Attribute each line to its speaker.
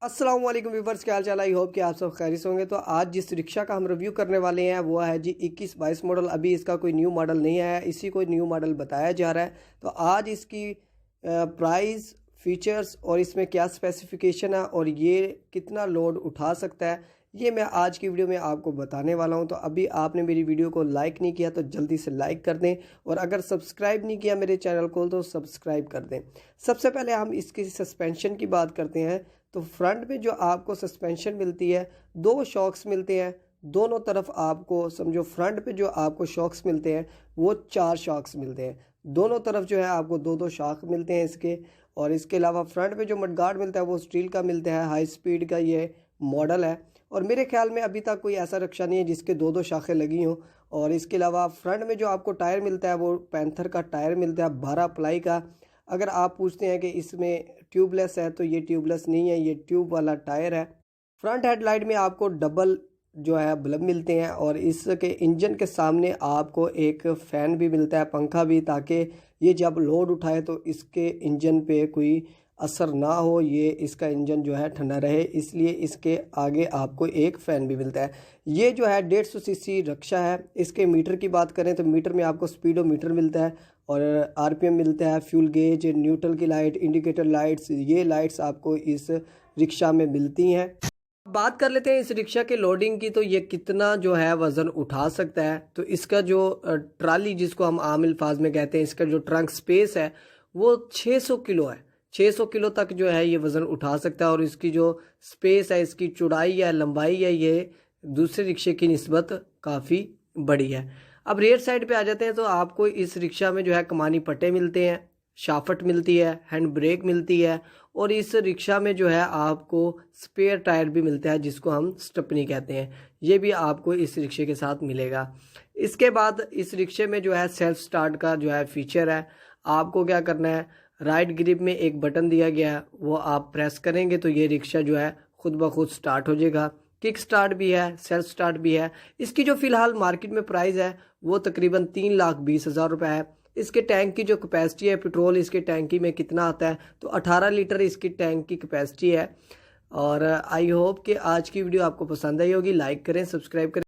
Speaker 1: अस्सलाम वालेकुम व्यूवर्स, क्या हाल चाल। आई होप कि आप सब खैरियत होंगे। तो आज जिस रिक्शा का हम रिव्यू करने वाले हैं वो है जी 21-22 मॉडल। अभी इसका कोई न्यू मॉडल नहीं आया, इसी को न्यू मॉडल बताया जा रहा है। तो आज इसकी प्राइस, फीचर्स और इसमें क्या स्पेसिफिकेशन है और ये कितना लोड उठा सकता है, ये मैं आज की वीडियो में आपको बताने वाला हूं। तो अभी आपने मेरी वीडियो को लाइक नहीं किया तो जल्दी से लाइक कर दें, और अगर सब्सक्राइब नहीं किया मेरे चैनल को तो सब्सक्राइब कर दें। सबसे पहले हम इसकी सस्पेंशन की बात करते हैं। तो फ्रंट में जो आपको सस्पेंशन मिलती है, दो शॉक्स मिलते हैं दोनों तरफ। आपको समझो फ्रंट पे जो आपको शॉक्स मिलते हैं वो 4 शॉक्स मिलते हैं। दोनों तरफ जो है आपको दो दो शॉक मिलते हैं इसके। और इसके अलावा फ्रंट पे जो मडगार्ड मिलता है वो स्टील का मिलता है। हाई स्पीड का ये मॉडल है, और मेरे ख्याल में अभी तक कोई ऐसा रिक्शा नहीं है जिसके दो दो शाखें लगी हों। और इसके अलावा फ्रंट में जो आपको टायर मिलता है वो पैंथर का टायर मिलता है, 12 प्लाई का। अगर आप पूछते हैं कि इसमें ट्यूबलेस है तो ये ट्यूबलेस नहीं है, ये ट्यूब वाला टायर है। फ्रंट हेडलाइट में आपको डबल जो है बल्ब मिलते हैं, और इसके इंजन के सामने आपको एक फ़ैन भी मिलता है, पंखा भी, ताकि ये जब लोड उठाए तो इसके इंजन पे कोई असर ना हो, ये इसका इंजन जो है ठंडा रहे, इसलिए इसके आगे आपको एक फ़ैन भी मिलता है। ये जो है 150 सीसी रिक्शा है। इसके मीटर की बात करें तो मीटर में आपको स्पीडोमीटर मिलता है, और आरपीएम मिलता है, फ्यूल गेज, न्यूट्रल की लाइट, इंडिकेटर लाइट्स, ये लाइट्स आपको इस रिक्शा में मिलती हैं। बात कर लेते हैं इस रिक्शा के लोडिंग की। तो ये कितना जो है वज़न उठा सकता है। तो इसका जो ट्राली जिसको हम आम अल्फाज में कहते हैं, इसका जो ट्रंक स्पेस है वो 600 किलो है। 600 किलो तक जो है ये वज़न उठा सकता है, और इसकी जो स्पेस है, इसकी चौड़ाई है, लंबाई है, ये दूसरे रिक्शे की निस्बत काफ़ी बड़ी है। अब रेयर साइड पे आ जाते हैं। तो आपको इस रिक्शा में जो है कमानी पट्टे मिलते हैं, शाफट मिलती है, हैंड ब्रेक मिलती है, और इस रिक्शा में जो है आपको स्पेयर टायर भी मिलता है जिसको हम स्टेपनी कहते हैं। ये भी आपको इस रिक्शे के साथ मिलेगा। इसके बाद इस रिक्शे में जो है सेल्फ स्टार्ट का जो है फीचर है। आपको क्या करना है, राइट ग्रिप में एक बटन दिया गया है, वो आप प्रेस करेंगे तो ये रिक्शा जो है खुद ब खुद स्टार्ट हो जाएगा। किक स्टार्ट भी है, सेल्फ स्टार्ट भी है। इसकी जो फ़िलहाल मार्केट में प्राइस है वो तकरीबन 3,20,000 रुपये है। इसके टैंक की जो कैपेसिटी है, पेट्रोल इसके टैंकी में कितना आता है, तो 18 लीटर इसकी टैंक की कैपेसिटी है। और आई होप कि आज की वीडियो आपको पसंद आई होगी। लाइक करें, सब्सक्राइब करें।